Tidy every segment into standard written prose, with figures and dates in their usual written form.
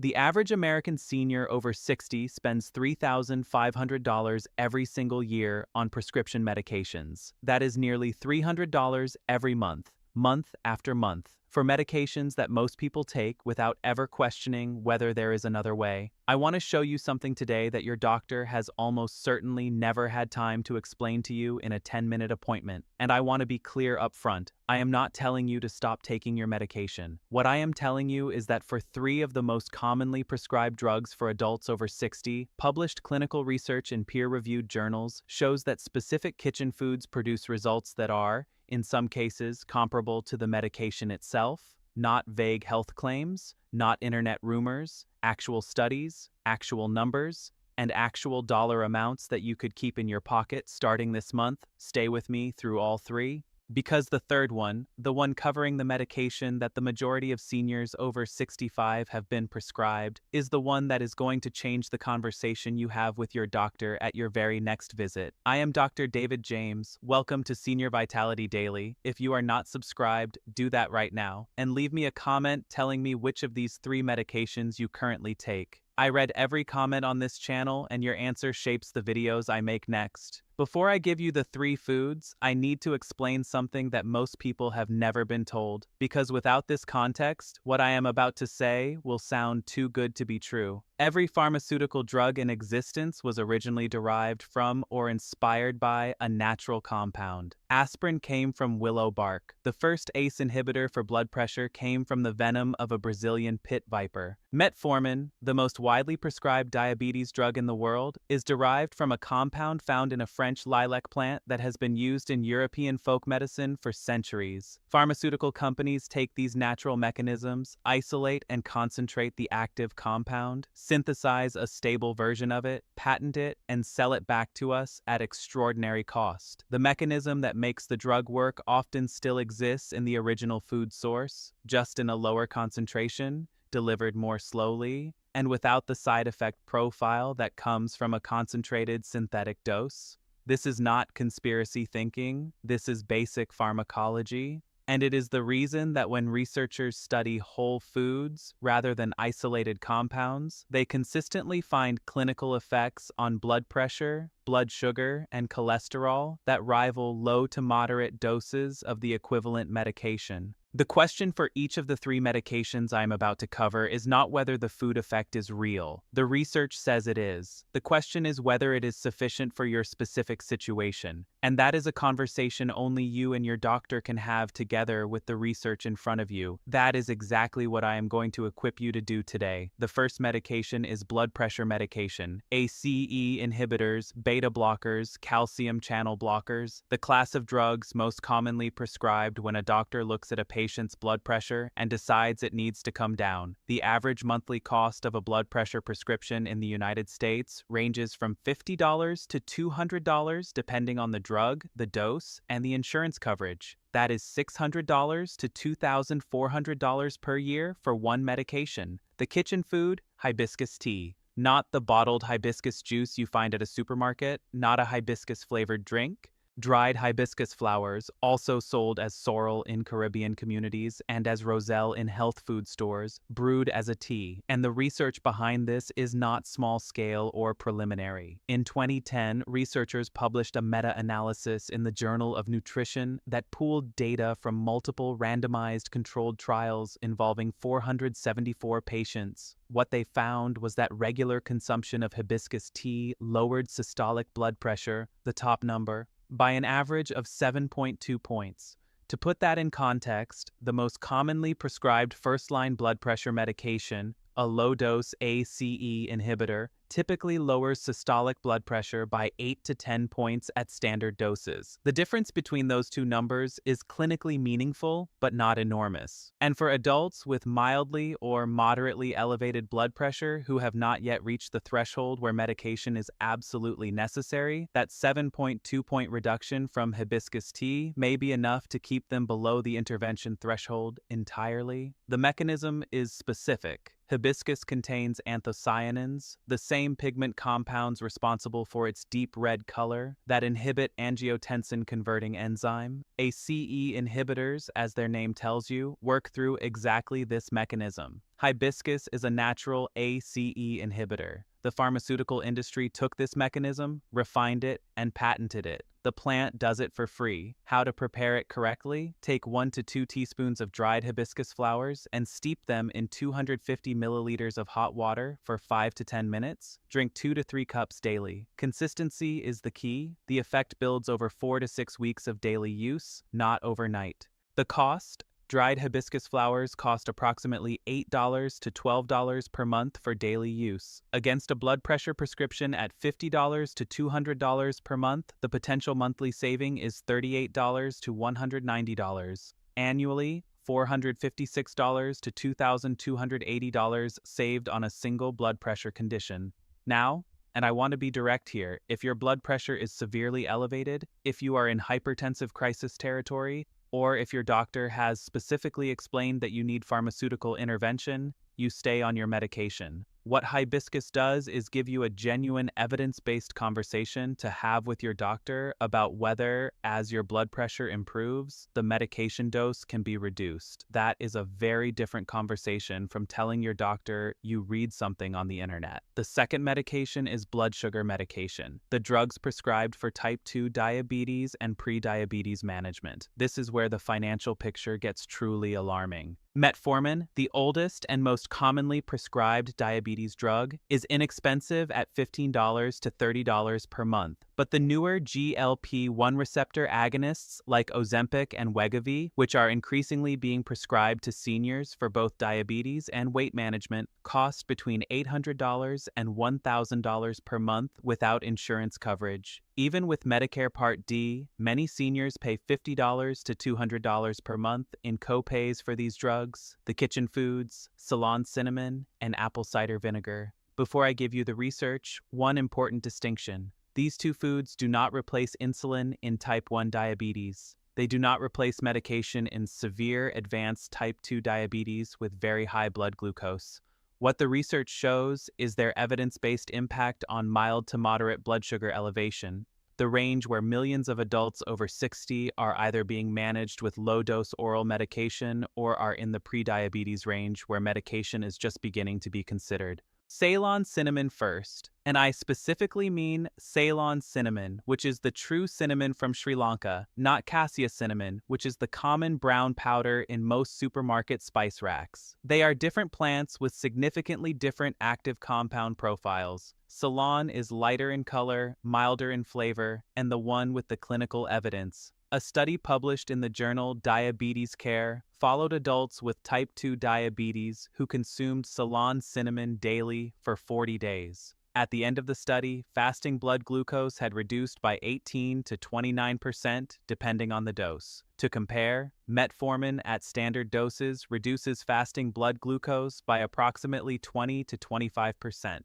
The average American senior over 60 spends $3,500 every single year on prescription medications. That is nearly $300 every month, month after month, for medications that most people take without ever questioning whether there is another way. I want to show you something today that your doctor has almost certainly never had time to explain to you in a 10-minute appointment. And I want to be clear up front. I am not telling you to stop taking your medication. What I am telling you is that for 3 of the most commonly prescribed drugs for adults over 60, published clinical research in peer-reviewed journals shows that specific kitchen foods produce results that are, in some cases, comparable to the medication itself, not vague health claims, not internet rumors, actual studies, actual numbers, and actual dollar amounts that you could keep in your pocket starting this month. Stay with me through all 3. Because the third one, the one covering the medication that the majority of seniors over 65 have been prescribed, is the one that is going to change the conversation you have with your doctor at your very next visit. I am Dr. David James. Welcome to Senior Vitality Daily. If you are not subscribed, do that right now, and leave me a comment telling me which of these 3 medications you currently take. I read every comment on this channel, and your answer shapes the videos I make next. Before I give you the 3 foods, I need to explain something that most people have never been told, because without this context, what I am about to say will sound too good to be true. Every pharmaceutical drug in existence was originally derived from or inspired by a natural compound. Aspirin came from willow bark. The first ACE inhibitor for blood pressure came from the venom of a Brazilian pit viper. Metformin, the most widely prescribed diabetes drug in the world, is derived from a compound found in a French lilac plant that has been used in European folk medicine for centuries. Pharmaceutical companies take these natural mechanisms, isolate and concentrate the active compound, synthesize a stable version of it, patent it, and sell it back to us at extraordinary cost. The mechanism that makes the drug work often still exists in the original food source, just in a lower concentration, delivered more slowly, and without the side effect profile that comes from a concentrated synthetic dose. This is not conspiracy thinking, this is basic pharmacology. And it is the reason that when researchers study whole foods rather than isolated compounds, they consistently find clinical effects on blood pressure, blood sugar, and cholesterol that rival low to moderate doses of the equivalent medication. The question for each of the 3 medications I am about to cover is not whether the food effect is real. The research says it is. The question is whether it is sufficient for your specific situation. And that is a conversation only you and your doctor can have together with the research in front of you. That is exactly what I am going to equip you to do today. The first medication is blood pressure medication. ACE inhibitors, beta blockers, calcium channel blockers, the class of drugs most commonly prescribed when a doctor looks at a patient's blood pressure and decides it needs to come down. The average monthly cost of a blood pressure prescription in the United States ranges from $50 to $200 depending on the drug, the dose, and the insurance coverage. That is $600 to $2,400 per year for one medication. The kitchen food, hibiscus tea. Not the bottled hibiscus juice you find at a supermarket, not a hibiscus-flavored drink. Dried hibiscus flowers, also sold as sorrel in Caribbean communities and as roselle in health food stores, brewed as a tea. And the research behind this is not small-scale or preliminary. In 2010, researchers published a meta-analysis in the Journal of Nutrition that pooled data from multiple randomized controlled trials involving 474 patients. What they found was that regular consumption of hibiscus tea lowered systolic blood pressure, the top number, by an average of 7.2 points. To put that in context, the most commonly prescribed first-line blood pressure medication, a low-dose ACE inhibitor, typically lowers systolic blood pressure by 8 to 10 points at standard doses. The difference between those 2 numbers is clinically meaningful, but not enormous. And for adults with mildly or moderately elevated blood pressure who have not yet reached the threshold where medication is absolutely necessary, that 7.2-point reduction from hibiscus tea may be enough to keep them below the intervention threshold entirely. The mechanism is specific. Hibiscus contains anthocyanins, the same pigment compounds responsible for its deep red color that inhibit angiotensin-converting enzyme. ACE inhibitors, as their name tells you, work through exactly this mechanism. Hibiscus is a natural ACE inhibitor. The pharmaceutical industry took this mechanism, refined it, and patented it. The plant does it for free. How to prepare it correctly? Take 1 to 2 teaspoons of dried hibiscus flowers and steep them in 250 milliliters of hot water for 5 to 10 minutes. Drink 2 to 3 cups daily. Consistency is the key. The effect builds over 4 to 6 weeks of daily use, not overnight. The cost? Dried hibiscus flowers cost approximately $8 to $12 per month for daily use. Against a blood pressure prescription at $50 to $200 per month, the potential monthly saving is $38 to $190. Annually, $456 to $2,280 saved on a single blood pressure condition. Now, and I want to be direct here, if your blood pressure is severely elevated, if you are in hypertensive crisis territory, or if your doctor has specifically explained that you need pharmaceutical intervention, you stay on your medication. What hibiscus does is give you a genuine evidence-based conversation to have with your doctor about whether, as your blood pressure improves, the medication dose can be reduced. That is a very different conversation from telling your doctor you read something on the internet. The second medication is blood sugar medication, the drugs prescribed for type 2 diabetes and prediabetes management. This is where the financial picture gets truly alarming. Metformin, the oldest and most commonly prescribed diabetes drug, is inexpensive at $15 to $30 per month. But the newer GLP-1 receptor agonists like Ozempic and Wegovy, which are increasingly being prescribed to seniors for both diabetes and weight management, cost between $800 and $1,000 per month without insurance coverage. Even with Medicare Part D, many seniors pay $50 to $200 per month in co-pays for these drugs, the kitchen foods, Ceylon cinnamon, and apple cider vinegar. Before I give you the research, one important distinction. These two foods do not replace insulin in type 1 diabetes. They do not replace medication in severe advanced type 2 diabetes with very high blood glucose. What the research shows is their evidence-based impact on mild to moderate blood sugar elevation, the range where millions of adults over 60 are either being managed with low-dose oral medication or are in the prediabetes range where medication is just beginning to be considered. Ceylon cinnamon first, and I specifically mean Ceylon cinnamon, which is the true cinnamon from Sri Lanka, not cassia cinnamon, which is the common brown powder in most supermarket spice racks. They are different plants with significantly different active compound profiles. Ceylon is lighter in color, milder in flavor, and the one with the clinical evidence. A study published in the journal Diabetes Care followed adults with type 2 diabetes who consumed Ceylon cinnamon daily for 40 days. At the end of the study, fasting blood glucose had reduced by 18 to 29% depending on the dose. To compare, metformin at standard doses reduces fasting blood glucose by approximately 20 to 25%.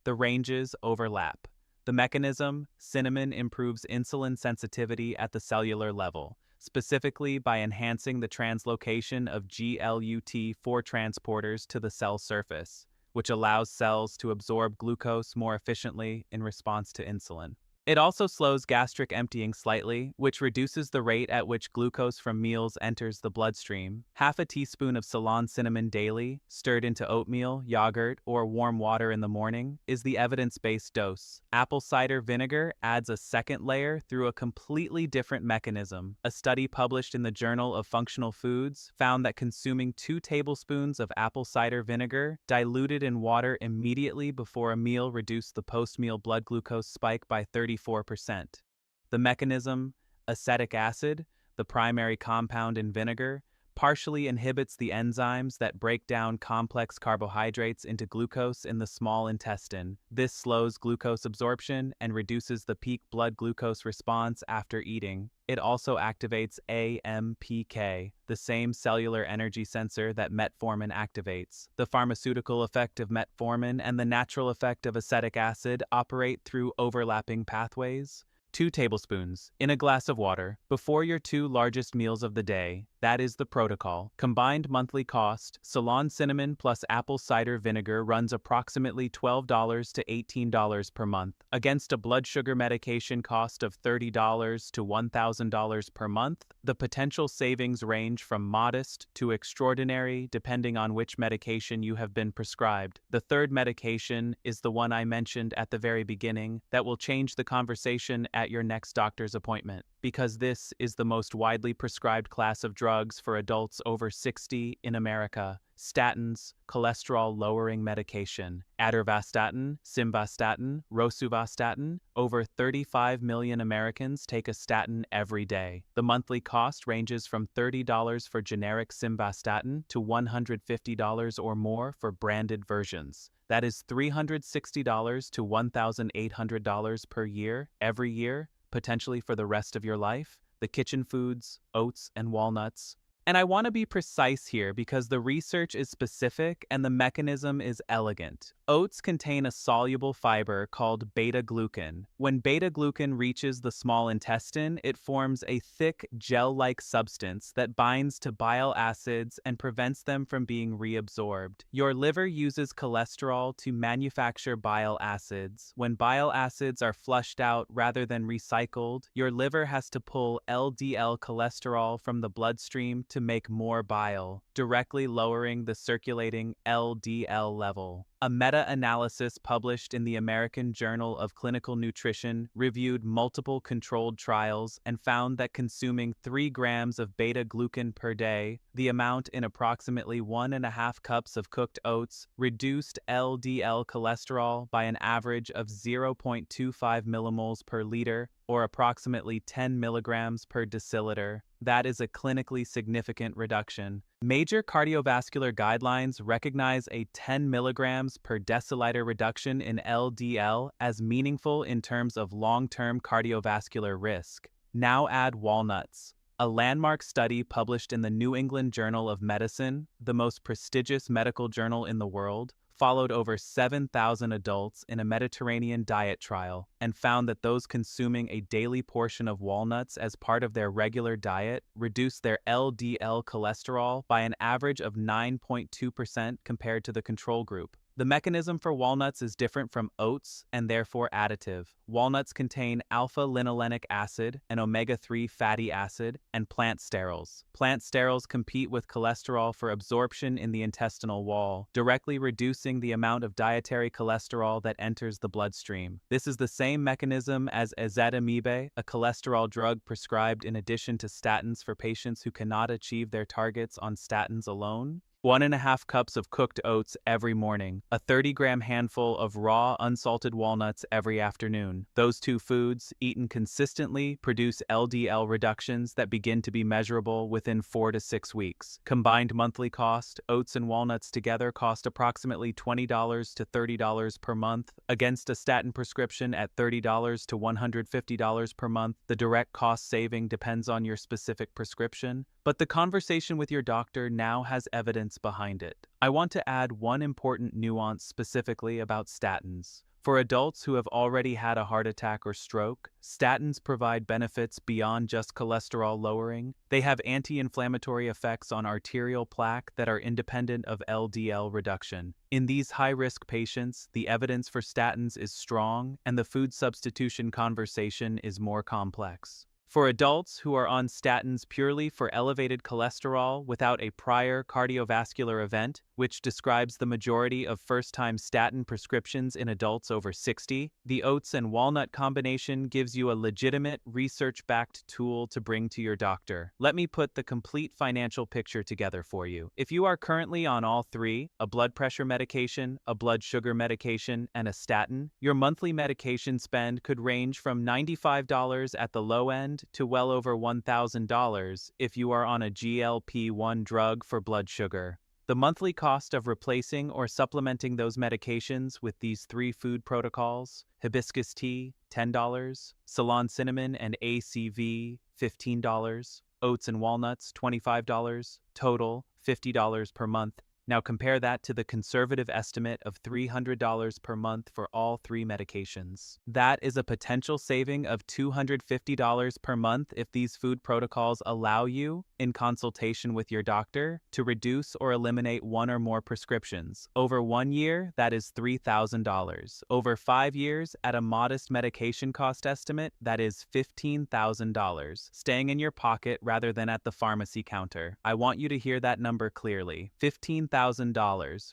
The ranges overlap. The mechanism, cinnamon improves insulin sensitivity at the cellular level, specifically by enhancing the translocation of GLUT4 transporters to the cell surface, which allows cells to absorb glucose more efficiently in response to insulin. It also slows gastric emptying slightly, which reduces the rate at which glucose from meals enters the bloodstream. Half a teaspoon of Ceylon cinnamon daily, stirred into oatmeal, yogurt, or warm water in the morning, is the evidence-based dose. Apple cider vinegar adds a second layer through a completely different mechanism. A study published in the Journal of Functional Foods found that consuming 2 tablespoons of apple cider vinegar diluted in water immediately before a meal reduced the post-meal blood glucose spike by 34%. The mechanism, acetic acid, the primary compound in vinegar, partially inhibits the enzymes that break down complex carbohydrates into glucose in the small intestine. This slows glucose absorption and reduces the peak blood glucose response after eating. It also activates AMPK, the same cellular energy sensor that metformin activates. The pharmaceutical effect of metformin and the natural effect of acetic acid operate through overlapping pathways. 2 tablespoons in a glass of water before your 2 largest meals of the day. That is the protocol. Combined monthly cost: Ceylon cinnamon plus apple cider vinegar runs approximately $12 to $18 per month, against a blood sugar medication cost of $30 to $1,000 per month. The potential savings range from modest to extraordinary depending on which medication you have been prescribed. The third medication is the one I mentioned at the very beginning that will change the conversation at your next doctor's appointment, because this is the most widely prescribed class of drugs for adults over 60 in America. Statins, cholesterol-lowering medication. Atorvastatin, simvastatin, rosuvastatin. Over 35 million Americans take a statin every day. The monthly cost ranges from $30 for generic simvastatin to $150 or more for branded versions. That is $360 to $1,800 per year, every year, potentially for the rest of your life. The kitchen foods, oats and walnuts. And I want to be precise here because the research is specific and the mechanism is elegant. Oats contain a soluble fiber called beta-glucan. When beta-glucan reaches the small intestine, it forms a thick, gel-like substance that binds to bile acids and prevents them from being reabsorbed. Your liver uses cholesterol to manufacture bile acids. When bile acids are flushed out rather than recycled, your liver has to pull LDL cholesterol from the bloodstream to make more bile, directly lowering the circulating LDL level. A meta-analysis published in the American Journal of Clinical Nutrition reviewed multiple controlled trials and found that consuming 3 grams of beta-glucan per day, the amount in approximately 1.5 cups of cooked oats, reduced LDL cholesterol by an average of 0.25 millimoles per liter, or approximately 10 milligrams per deciliter. That is a clinically significant reduction. Major cardiovascular guidelines recognize a 10 milligrams per deciliter reduction in LDL as meaningful in terms of long-term cardiovascular risk. Now add walnuts. A landmark study published in the New England Journal of Medicine, the most prestigious medical journal in the world, followed over 7,000 adults in a Mediterranean diet trial and found that those consuming a daily portion of walnuts as part of their regular diet reduced their LDL cholesterol by an average of 9.2% compared to the control group. The mechanism for walnuts is different from oats and therefore additive. Walnuts contain alpha-linolenic acid, an omega-3 fatty acid, and plant sterols. Plant sterols compete with cholesterol for absorption in the intestinal wall, directly reducing the amount of dietary cholesterol that enters the bloodstream. This is the same mechanism as ezetimibe, a cholesterol drug prescribed in addition to statins for patients who cannot achieve their targets on statins alone. 1.5 cups of cooked oats every morning, a 30-gram handful of raw, unsalted walnuts every afternoon. Those 2 foods, eaten consistently, produce LDL reductions that begin to be measurable within 4 to 6 weeks. Combined monthly cost: oats and walnuts together cost approximately $20 to $30 per month, against a statin prescription at $30 to $150 per month. The direct cost saving depends on your specific prescription, but the conversation with your doctor now has evidence behind it. I want to add one important nuance specifically about statins. For adults who have already had a heart attack or stroke, statins provide benefits beyond just cholesterol lowering. They have anti-inflammatory effects on arterial plaque that are independent of LDL reduction. In these high-risk patients, the evidence for statins is strong, and the food substitution conversation is more complex. For adults who are on statins purely for elevated cholesterol without a prior cardiovascular event, which describes the majority of first-time statin prescriptions in adults over 60, the oats and walnut combination gives you a legitimate, research-backed tool to bring to your doctor. Let me put the complete financial picture together for you. If you are currently on all 3, a blood pressure medication, a blood sugar medication, and a statin, your monthly medication spend could range from $95 at the low end to well over $1,000 if you are on a GLP-1 drug for blood sugar. The monthly cost of replacing or supplementing those medications with these 3 food protocols: hibiscus tea, $10, Ceylon cinnamon and ACV, $15, oats and walnuts, $25, total $50 per month. Now compare that to the conservative estimate of $300 per month for all three medications. That is a potential saving of $250 per month if these food protocols allow you, in consultation with your doctor, to reduce or eliminate one or more prescriptions. Over 1 year, that is $3,000. Over 5 years, at a modest medication cost estimate, that is $15,000, staying in your pocket rather than at the pharmacy counter. I want you to hear that number clearly. $15,000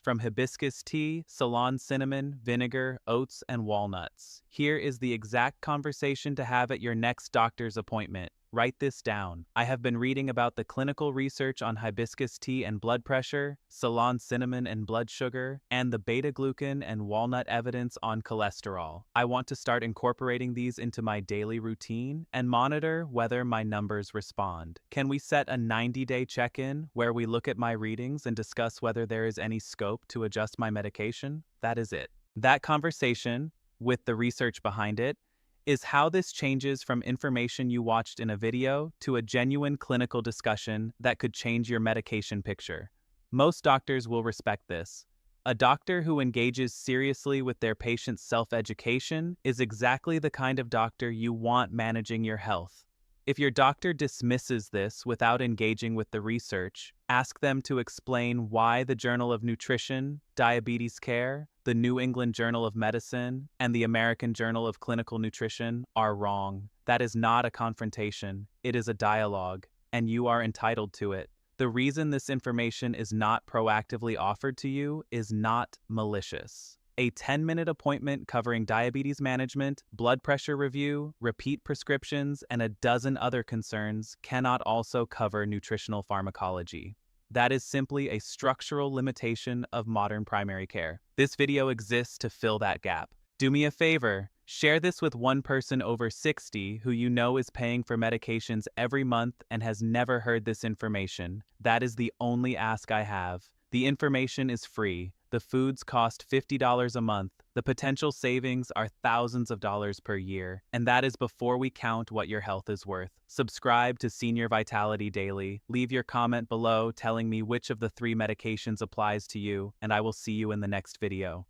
from hibiscus tea, Ceylon cinnamon, vinegar, oats, and walnuts. Here is the exact conversation to have at your next doctor's appointment. Write this down. I have been reading about the clinical research on hibiscus tea and blood pressure, Ceylon cinnamon and blood sugar, and the beta-glucan and walnut evidence on cholesterol. I want to start incorporating these into my daily routine and monitor whether my numbers respond. Can we set a 90-day check-in where we look at my readings and discuss whether there is any scope to adjust my medication? That is it. That conversation, with the research behind it, is how this changes from information you watched in a video to a genuine clinical discussion that could change your medication picture. Most doctors will respect this. A doctor who engages seriously with their patient's self-education is exactly the kind of doctor you want managing your health. If your doctor dismisses this without engaging with the research, ask them to explain why the Journal of Nutrition, Diabetes Care, the New England Journal of Medicine, and the American Journal of Clinical Nutrition are wrong. That is not a confrontation, it is a dialogue, and you are entitled to it. The reason this information is not proactively offered to you is not malicious. A 10-minute appointment covering diabetes management, blood pressure review, repeat prescriptions, and a dozen other concerns cannot also cover nutritional pharmacology. That is simply a structural limitation of modern primary care. This video exists to fill that gap. Do me a favor, share this with one person over 60 who you know is paying for medications every month and has never heard this information. That is the only ask I have. The information is free. The foods cost $50 a month. The potential savings are thousands of dollars per year. And that is before we count what your health is worth. Subscribe to Senior Vitality Daily. Leave your comment below telling me which of the 3 medications applies to you, and I will see you in the next video.